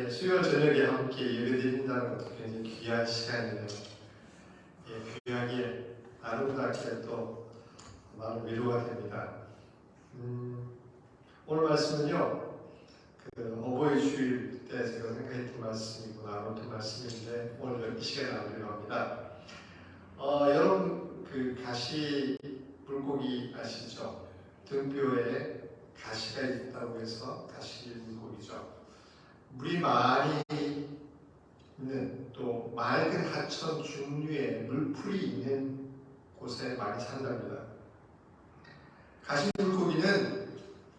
수요일 저녁에 함께 예배드린다는 것도 굉장히 귀한 시간이네요. 귀하게 아름답게 또 마음 위로가 됩니다. 오늘 말씀은요, 어버이 주일 때 제가 생각했던 말씀이고 나눴던 말씀인데 오늘 이 시간에 나누려고 합니다. 여러분 가시 물고기 아시죠? 등뼈에 가시가 있다고 해서 가시 물고기죠. 물이 많이 있는 또 맑은 하천 중류에 물풀이 있는 곳에 많이 산답니다. 가시 물고기는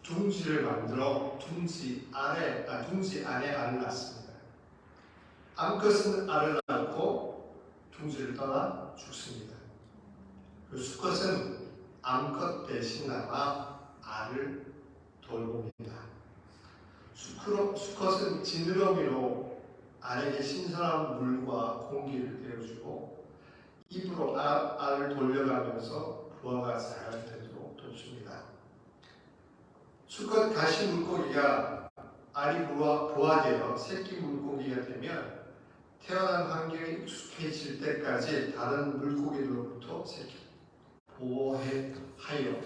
둥지를 만들어 둥지 안에 알을 낳습니다. 암컷은 알을 낳고 둥지를 떠나 죽습니다. 수컷은 암컷 대신 나와 알을 돌봅니다. 수컷은 지느러미로 알에게 신선한 물과 공기를 데워주고 입으로 알을 돌려가면서 부화가 잘 되도록 돕습니다. 수컷 가시 물고기가 알이 부화되어 새끼 물고기가 되면 태어난 환경에 익숙해질 때까지 다른 물고기들로부터 보호하여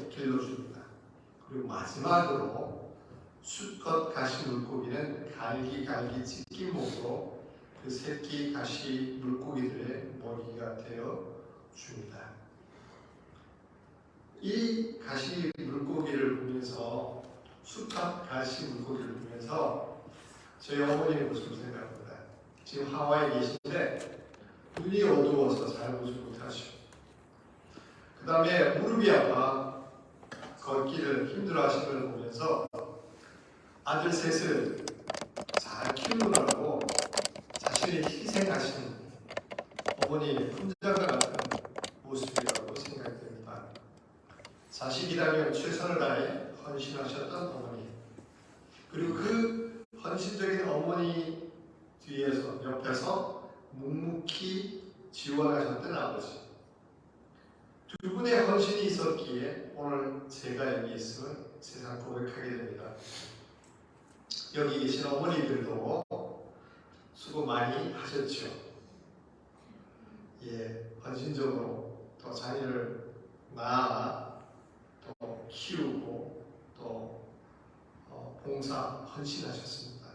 길러줍니다. 그리고 마지막으로 수컷 가시 물고기는 갈기 찢김목으로 그 새끼 가시 물고기들의 먹이가 되어 줍니다. 이 가시 물고기를 보면서 수컷 가시 물고기를 보면서 저희 어머니의 모습을 생각합니다. 지금 하와이에 계신데 눈이 어두워서 잘 보지 못하시고 그 다음에 무릎이 아파 걷기를 힘들어 하시는 걸 보면서 아들 셋을 잘 키우느라고 자신을 희생하신 어머니의 훈장과 같은 모습이라고 생각됩니다. 자식이라면 최선을 다해 헌신하셨던 어머니, 그리고 그 헌신적인 어머니 옆에서 묵묵히 지원하셨던 아버지, 두 분의 헌신이 있었기에 오늘 제가 여기 있음을 세상 고백하게 됩니다. 여기 계신 어머니들도 수고 많이 하셨죠. 헌신적으로 또 자녀를 낳아 또 키우고 또 봉사 헌신하셨습니다.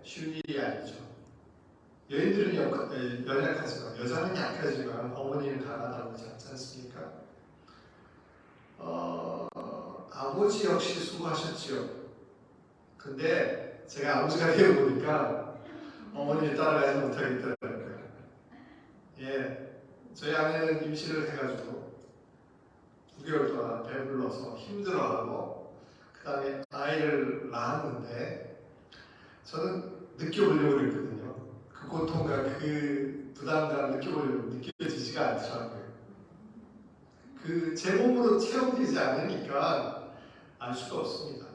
쉬운 일이 아니죠. 여인들은 연약하지만 여자는 약하지만 어머니는 강하다고 하지 않습니까? 아버지 역시 수고하셨죠. 근데 제가 아버지가 되어보니까 어머니를 따라가지 못하겠더라고요. 저희 아내는 임신을 해가지고 9개월 동안 배불러서 힘들어하고 그 다음에 아이를 낳았는데 저는 느껴보려고 그랬거든요. 그 고통과 그 부담감 느껴지지가 않더라고요. 제 몸으로 체험되지 않으니까 알 수가 없습니다.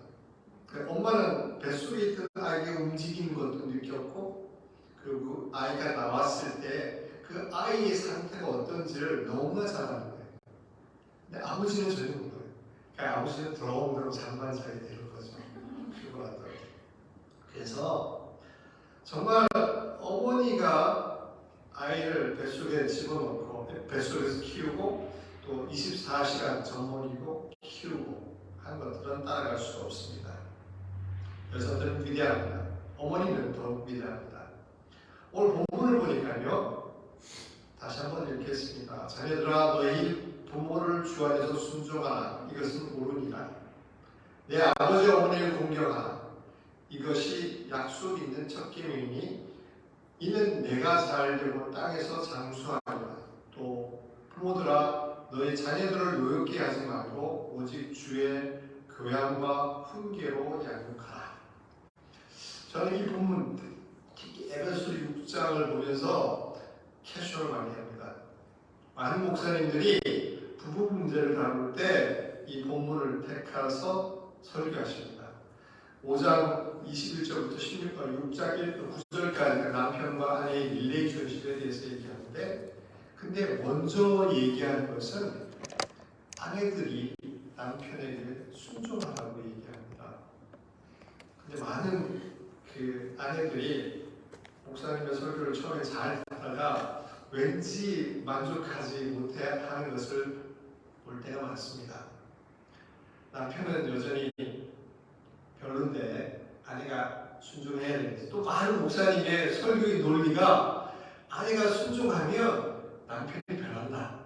엄마는 뱃속에 있던 아이가 움직이는 것도 느꼈고 그리고 아이가 나왔을 때 그 아이의 상태가 어떤지를 너무나 잘 아는 거예요. 근데 아버지는 전혀 몰라요. 아버지는 들어오는 대로 잠만 자게 되는 거죠. 피곤하다고. 그래서 정말 어머니가 아이를 뱃속에 집어넣고 뱃속에서 키우고 또 24시간 젖먹이고 키우고 하는 것들은 따라갈 수가 없습니다. 여자들은 위대합니다. 어머니는 더욱 위대합니다. 오늘 본문을 보니까요, 다시 한번 읽겠습니다. 자녀들아 너희 부모를 주 안에서 순종하라. 이것은 옳으니라. 내 아버지 어머니를 공경하라. 이것이 약속 있는 첫 계명이니 이는 내가 잘 되고 땅에서 장수하리라. 또 부모들아 너희 자녀들을 노엽게 하지 말고 오직 주의 교양과 훈계로 양육하라. 저는 이 본문 특히 에베소 6장을 보면서 캐주얼 많이 합니다. 많은 목사님들이 부부 문제를 다룰 때 이 본문을 택해서 설교하십니다. 5장 21절부터 6장 9절까지 남편과 아내의 릴레이션십에 대해서 얘기하는데 근데 먼저 얘기하는 것은 아내들이 남편에게 순종하라고 얘기합니다. 근데 많은 그 아내들이 목사님의 설교를 처음에 잘 듣다가 왠지 만족하지 못하는 것을 볼 때가 많습니다. 남편은 여전히 별론데 아내가 순종해야 되는지, 또 많은 목사님의 설교의 논리가 아내가 순종하면 남편이 변한다.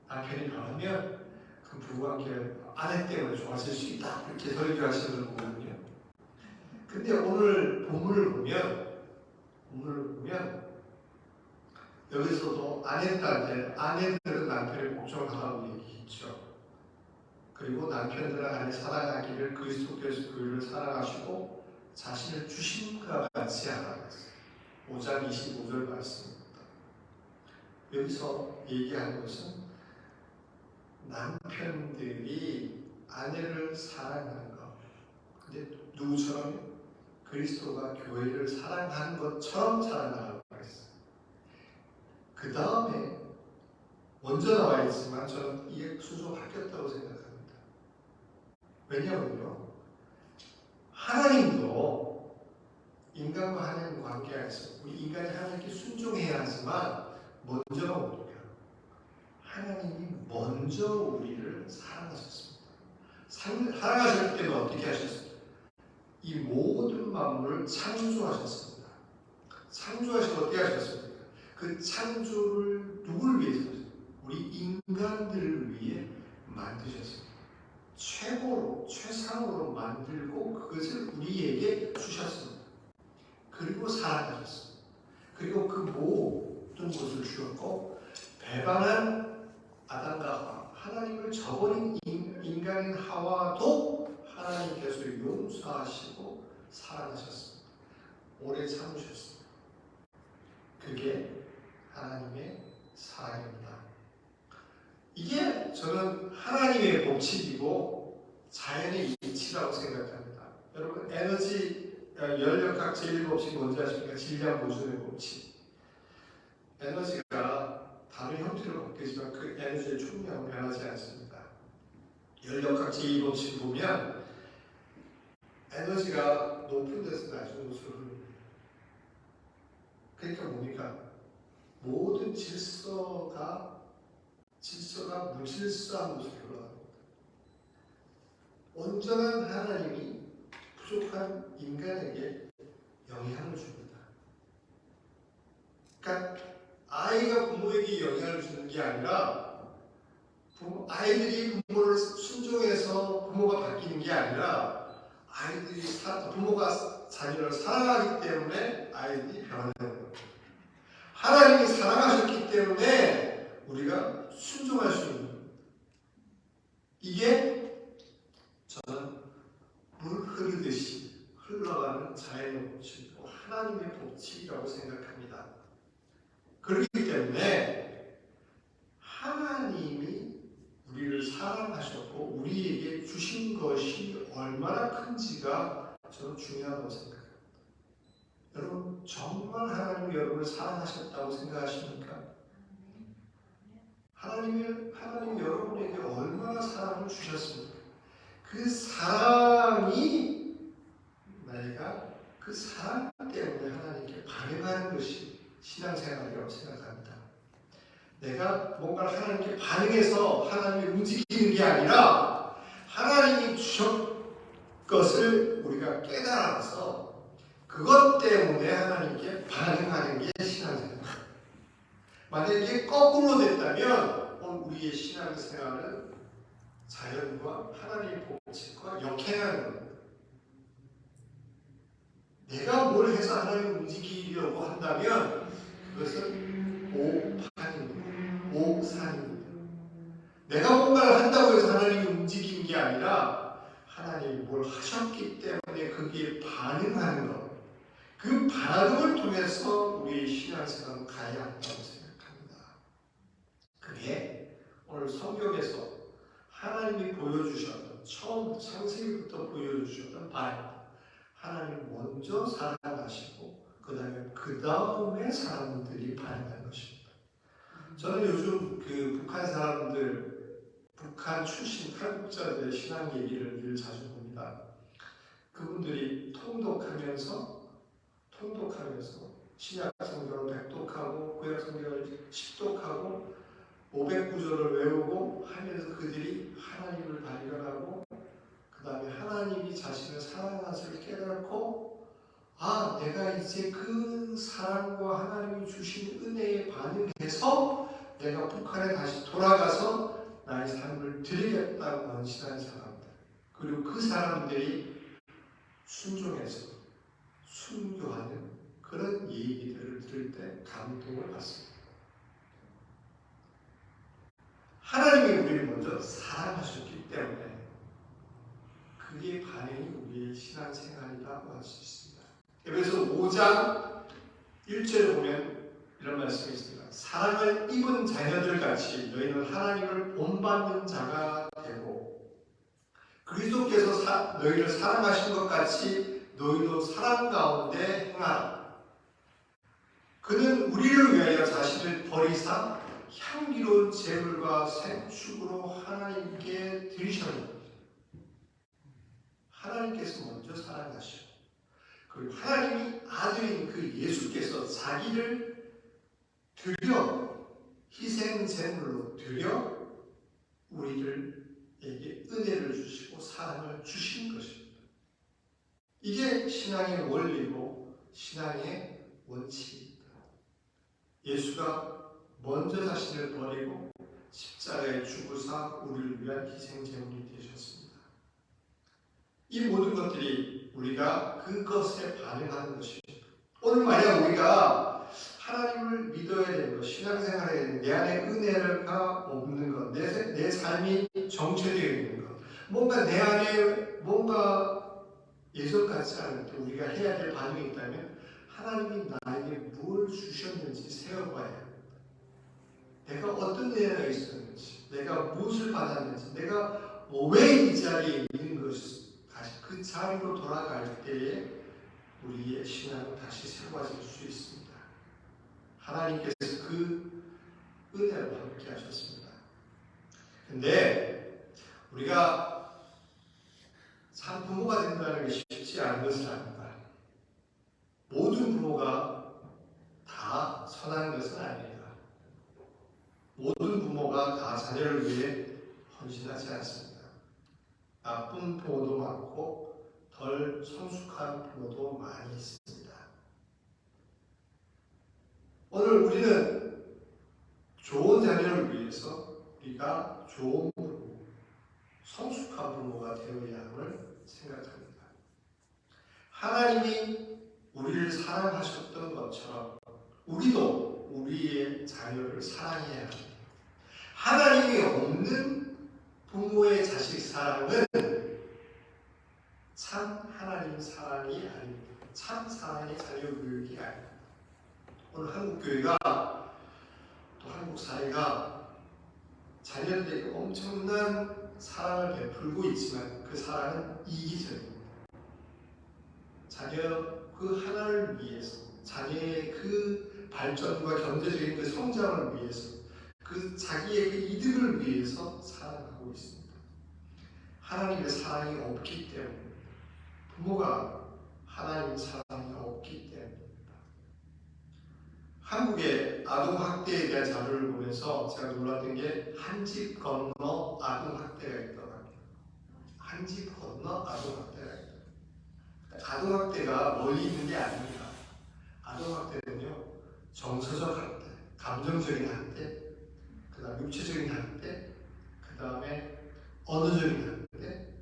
남편이 변하면 그 부부관계 아내 때문에 좋아질 수 있다. 이렇게 설교하시는 걸 보거든요. 근데 오늘 본문을 보면 여기서도 아내들은 남편을 복종하라고 얘기했죠. 그리고 남편들은 아내 사랑하기를 그리스도께서 교회를 사랑하시고 자신을 주심과 같이 하라고 했어요. 5장 25절 말씀입니다. 여기서 얘기하는 것은 남편들이 아내를 사랑하는 것. 근데 누구처럼? 그리스도가 교회를 사랑하는 것처럼 사랑하라고 했어요. 그 다음에 먼저 나와 있지만 저는 이게 순서가 바뀌었다고 생각합니다. 왜냐하면요, 하나님도 인간과 하나님 관계에서 우리 인간이 하나님께 순종해야 하지만 먼저가 뭡니까? 하나님이 먼저 우리를 사랑하셨습니다. 사랑하실 때는 어떻게 하셨습니까? 이 모든 만물을 창조하셨습니다. 창조하시고 어떻게 하셨습니까? 그 창조를 누굴 위해서 하셨습니까? 우리 인간들을 위해 만드셨습니다. 최고로, 최상으로 만들고 그것을 우리에게 주셨습니다. 그리고 사랑하셨습니다. 그리고 그 모든 것을 주었고, 배반한 아담과 하와, 하나님을 저버린 인간인 하와도 하나님께서 용서하시고 사랑하셨습니다. 오래 참으셨습니다. 그게 하나님의 사랑입니다. 이게 저는 하나님의 법칙이고 자연의 이치라고 생각합니다. 여러분, 에너지 연력학 제1법칙 뭔지 아십니까? 질량 보존의 법칙. 에너지가 다른 형태로 바뀌지만 그 에너지의 총량은 변하지 않습니다. 연력학 제2법칙 보면 에너지가 높은 데서 낮은 곳으로 흐릅니다. 그러니까 뭡니까? 모든 질서가 무질서한 곳으로 흘러갑니다. 온전한 하나님이 부족한 인간에게 영향을 줍니다. 그러니까 아이가 부모에게 영향을 주는 게 아니라 아이들이 부모를 순종해서 부모가 바뀌는 게 아니라 부모가 자녀를 사랑하기 때문에 아이들이 변하는 겁니다. 하나님이 사랑하셨기 때문에 우리가 순종할 수 있는 겁니다. 이게 저는 물 흐르듯이 흘러가는 자연의 법칙이고 하나님의 법칙이라고 생각합니다. 그렇기 때문에 하나님이 우리를 사랑하셨고 우리에게 주신 것이 얼마나 큰지가 저는 중요하다고 생각합니다. 여러분, 정말 하나님이 여러분을 사랑하셨다고 생각하십니까? 하나님이 여러분에게 얼마나 사랑을 주셨습니까? 그 사랑이 내가 그 사랑 때문에 하나님께 반응하는 것이 신앙생활이라고 생각합니다. 내가 뭔가를 하나님께 반응해서 하나님이 움직이는 게 아니라 하나님이 주신 것을 우리가 깨달아서 그것 때문에 하나님께 반응하는 게 신앙생활입니다. 만약에 거꾸로 됐다면 우리의 신앙생활은 자연과 하나님의 법칙과 역행하는 겁니다. 내가 뭘 해서 하나님을 움직이려고 한다면 그것은 오판입니다. 오산입니다. 내가 뭔가를 한다고 해서 하나님이 움직이는 게 아니라 하나님이 뭘 하셨기 때문에 거기에 반응하는 것. 그 반응을 통해서 우리의 신앙생활은 가야 한다고 생각합니다. 그게 오늘 성경에서 하나님이 보여주셨던 처음 창세기부터 보여주셨던 바입니다. 하나님 먼저 사랑하시고 그 다음에 사람들이 반응한 것입니다. 저는 요즘 그 북한 사람들, 북한 출신 탈북자들의 신앙 얘기를 늘 자주 봅니다. 그분들이 통독하면서 신약 성경을 100독하고 구약 성경을 10독하고 500구절을 외우고 하면서 그들이 하나님을 발견하고 그 다음에 하나님이 자신을 사랑하는 것을 깨닫고 내가 이제 그 사랑과 하나님이 주신 은혜에 반응해서 내가 북한에 다시 돌아가서 나의 삶을 드리겠다고 헌신한 사람들, 그리고 그 사람들이 순종해서 순교하는 그런 얘기들을 들을 때 감동을 받습니다. 하나님이 우리를 먼저 사랑하셨기 때문에 그게 반응이 우리의 신앙생활이라고 할 수 있습니다. 에베소 5장 1절에 보면 이런 말씀이 있습니다. 사랑을 입은 자녀들 같이 너희는 하나님을 본받는 자가 되고 그리스도께서 너희를 사랑하신 것 같이 너희도 사랑 가운데 행하라. 그는 우리를 위하여 자신을 버리사 향기로운 제물과 생축으로 하나님께 드리셨느니라. 하나님께서 먼저 사랑하시고 그리고 하나님이 아들인 그 예수께서 자기를 드려 희생 제물로 드려 우리들에게 은혜를 주시고 사랑을 주신 것입니다. 이게 신앙의 원리고 신앙의 원칙입니다. 예수가 먼저 자신을 버리고 십자가에 죽으사 우리를 위한 희생 제물이 되셨습니다. 이 모든 것들이 우리가 그것에 반응하는 것입니다. 오늘 만약 우리가 하나님을 믿어야 되는 것, 신앙생활 해야 되는 것, 내 안에 은혜가 없는 것, 내 삶이 정체되어 있는 것, 뭔가 내 안에 뭔가 예전 같지 않을 때 우리가 해야 될 반응이 있다면 하나님이 나에게 뭘 주셨는지 세워봐야 합니다. 내가 어떤 은혜가 있었는지, 내가 무엇을 받았는지, 내가 왜 이 자리에 있는 것이 다시 그 자리로 돌아갈 때에 우리의 신앙은 다시 세워질 수 있습니다. 하나님께서 그 은혜로 함께 하셨습니다. 근데 우리가 참 부모가 된다는 게 쉽지 않은 것을 압니다. 모든 부모가 다 선한 것은 아닙니다. 모든 부모가 다 자녀를 위해 헌신하지 않습니다. 나쁜 부모도 많고 덜 성숙한 부모도 많이 있습니다. 오늘 우리는 좋은 자녀를 위해서 우리가 좋은 부모, 성숙한 부모가 되어야 함을 생각합니다. 하나님이 우리를 사랑하셨던 것처럼 우리도 우리의 자녀를 사랑해야 합니다. 하나님이 없는 부모의 자식 사랑은 참 하나님 사랑이 아닙니다. 참 사랑의 자녀 교육이 아닙니다. 오늘 한국 교회가 또 한국 사회가 자녀들에게 엄청난 사랑을 베풀고 있지만 그 사랑은 이기적입니다. 자녀 그 하나를 위해서, 자녀의 그 발전과 경제적인 그 성장을 위해서, 그 자기의 그 이득을 위해서 사랑하고 있습니다. 하나님의 사랑이 없기 때문입니다. 부모가 하나님의 사랑이 없기 때문입니다. 한국의 아동학대에 대한 자료를 보면서 제가 놀랐던 게 한 집 건너 아동학대가 있다고 합니다. 한 집 건너 아동학대가 있다. 아동학대가 멀리 있는 게 아닙니다. 아동학대는요, 정서적 학대, 감정적인 학대, 그 다음에 육체적인 학대, 그 다음에 언어적인 학대,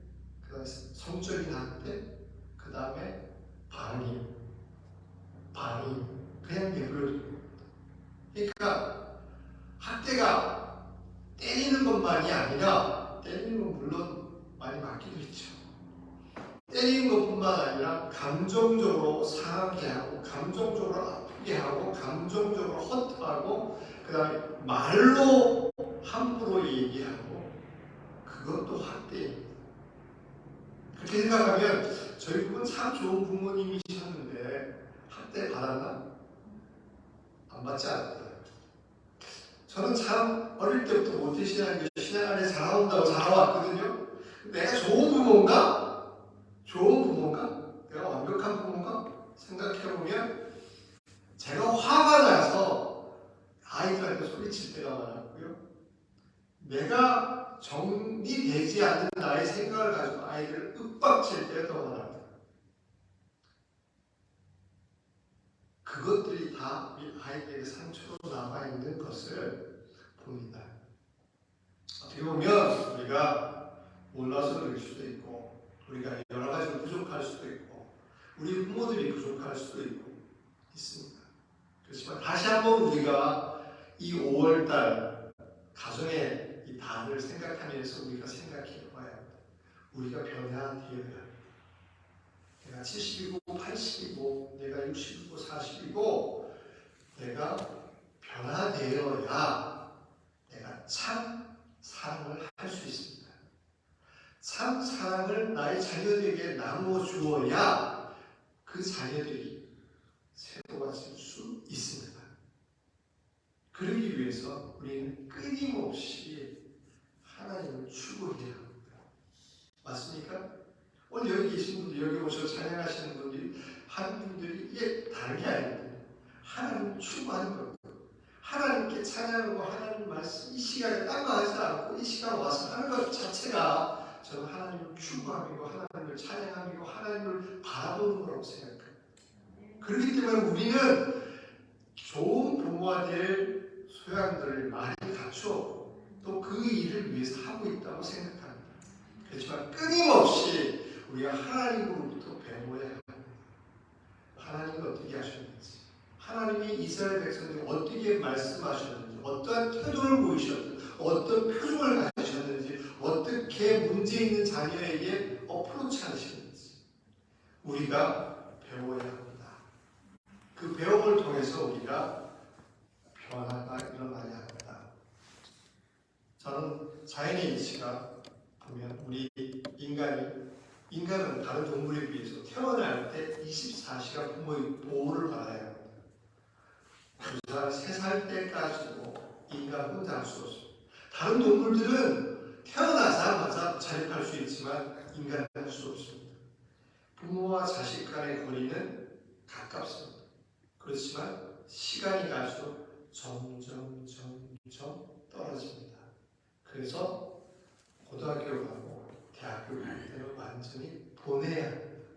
그 다음에 성적인 학대, 그 다음에 반임, 그냥 내버려두는 겁니다. 그러니까 학대가 때리는 것만이 아니라, 때리는 건 물론 많이 맞기도 있죠. 때리는 것뿐만 아니라 감정적으로 상하게 하고, 감정적으로 아프게 하고, 감정적으로 허투하고, 그 다음에 말로 함부로 얘기하고, 그것도 학대입니다. 그렇게 생각하면 저희 부모는 참 좋은 부모님이셨는데 학대 받았나? 안 받지 않았다. 저는 참 어릴 때부터 모태신앙교 신앙 안에 자라온다고 자라왔거든요. 내가 좋은 부모인가? 좋은 부모인가? 되지 않는 나의 생각을 가지고 아이들을 윽박질 때 더 원합니다. 그것들이 다 우리 아이들의 상처로 남아있는 것을 봅니다. 어떻게 보면 우리가 몰라서 그럴 수도 있고, 우리가 여러 가지로 부족할 수도 있고, 우리 부모들이 부족할 수도 있습니다. 그렇지만 다시 한번 우리가 이 5월달 가정의 이 단을 생각하면서 우리가 생각해 봐야 합니다. 우리가 변화되어야 합니다. 내가 70이고 80이고 내가 60이고 40이고 내가 변화되어야 내가 참 사랑을 할 수 있습니다. 참 사랑을 나의 자녀들에게 나누어 주어야 그 자녀들이 새도가 될 수 있습니다. 그러기 위해서 우리는 끊임없이 하나님을 추구해야 합니다. 맞습니까? 오늘 여기 계신 분들, 여기 오셔서 찬양하시는 분들이 한 분들이 이게 다른 게 아닙니다. 하나님을 추구하는 겁니다. 하나님께 찬양하고 하나님 말씀 이 시간에 딴 거 하지 않고 이 시간 와서 하는 것 자체가 저는 하나님을 추구함이고 하나님을 찬양함이고 하나님을 바라보는 거라고 생각합니다. 그렇기 때문에 우리는 좋은 부모가 될 소양들을 많이 갖추었고 또 그 일을 위해서 하고 있다고 생각합니다. 그렇지만 끊임없이 우리가 하나님으로부터 배워야 합니다. 하나님이 어떻게 하셨는지, 하나님이 이스라엘 백성들이 어떻게 말씀하셨는지, 어떠한 태도를 보이셨는지, 어떤 표정을 가지셨는지, 어떻게 문제 있는 자녀에게 어프로치 하시는지 우리가 배워야 합니다. 그 배움을 통해서 우리가 변화가 일어나야 합니다. 저는 자연의 이치가 보면 우리 인간은 다른 동물에 비해서 태어날 때 24시간 부모의 보호를 받아야 합니다. 3살 때까지도 인간 혼자 할 수 없습니다. 다른 동물들은 태어나자마자 자립할 수 있지만 인간은 할 수 없습니다. 부모와 자식 간의 거리는 가깝습니다. 그렇지만 시간이 갈수록 점점 떨어집니다. 그래서 고등학교 가고 대학교 갈 때는 완전히 보내야 합니다.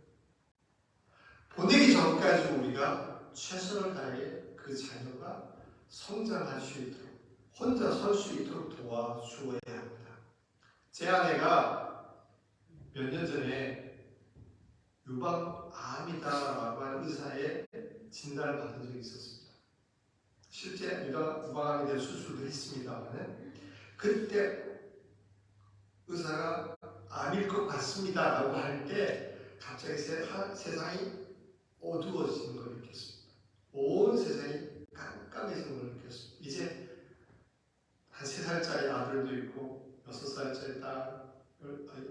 보내기 전까지 우리가 최선을 다해 그 자녀가 성장할 수 있도록 혼자 설 수 있도록 도와주어야 합니다. 제 아내가 몇 년 전에 유방암이다라고 하는 의사의 진단을 받은 적이 있었습니다. 실제 유방암에 대한 수술도 했습니다만 그때 의사가 암일 것 같습니다라고 할 때 갑자기 세상이 어두워지는 걸 느꼈습니다. 온 세상이 깜깜해지는 걸 느꼈습니다. 이제 한 3살짜리 아들도 있고 6살짜리 딸,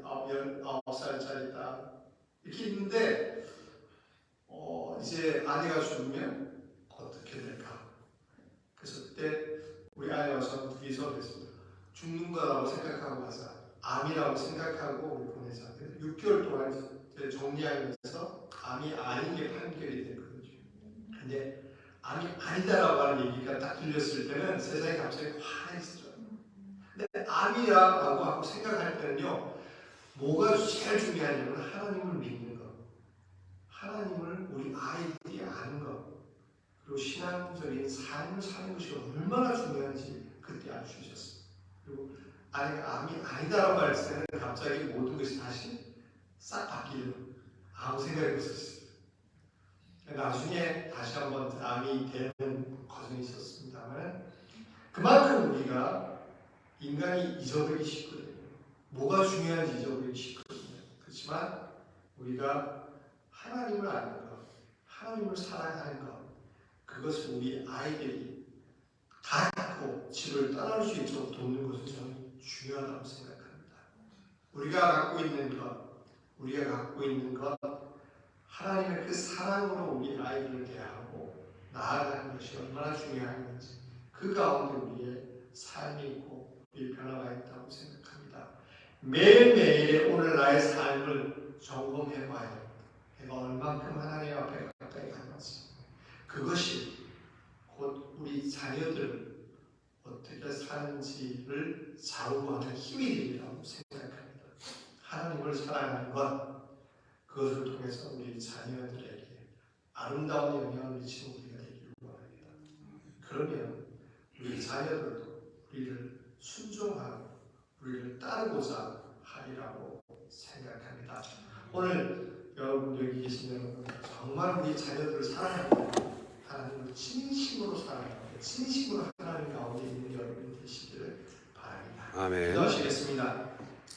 19살짜리 딸 이렇게 있는데 이제 아내가 죽으면 어떻게 될까? 그래서 그때 우리 아내와 저는 둘이서 그랬습니다. 죽는 거라고 생각하고 가자. 암이라고 생각하고 우리 보내자. 6개월 동안 정리하면서 암이 아닌 게 판결이 됐거든요. 근데 암이 아니다라고 하는 얘기가 딱 들렸을 때는 세상이 갑자기 환해지죠. 근데 암이라고 하고 생각할 때는요, 뭐가 제일 중요하냐면 하나님을 믿는 것, 하나님을 우리 아이들이 아는 것, 그리고 신앙적인 삶을 사는 것이 얼마나 중요한지 그때 알려주셨어요. 그리고 아내가 암이 아니다라고 할 때는 갑자기 모든 것이 다시 싹 바뀌는 아무 생각이 없었어요. 나중에 다시 한번 암이 되는 과정이 있었습니다만 그만큼 우리가 인간이 잊어버리기 쉽거든요. 뭐가 중요한지 잊어버리기 쉽거든요. 그렇지만 우리가 하나님을 아는 것, 하나님을 사랑하는 것, 그것을 우리 아이들이 다 갖고 집을 떠날 수 있도록 돕는 것은 저는 중요하다고 생각합니다. 우리가 갖고 있는 것, 하나님의 그 사랑으로 우리 아이들을 대하고 나아가는 것이 얼마나 중요한지 그 가운데 우리의 삶이 있고 우리의 변화가 있다고 생각합니다. 매일매일의 오늘 나의 삶을 점검해 봐야 합니다. 내가 얼만큼 하나님 앞에 가까이 가는지 그것이 곧 우리 자녀들 어떻게 사는지를 좌우하는 힘이 되리라고 생각합니다. 하나님을 사랑하는 것, 그것을 통해서 우리 자녀들에게 아름다운 영향을 미치는 우리가 되기를 원합니다. 그러면 우리 자녀들도 우리를 순종하고 우리를 따르고자 하리라고 생각합니다. 오늘 여러분 여기 계신 여러분 정말 우리 자녀들을 사랑하고 하나님을 진심으로 사랑하고 진심으로 하나님 가운데 있는 여러분 되시기를 바랍니다. 아멘. 기도하시겠습니다.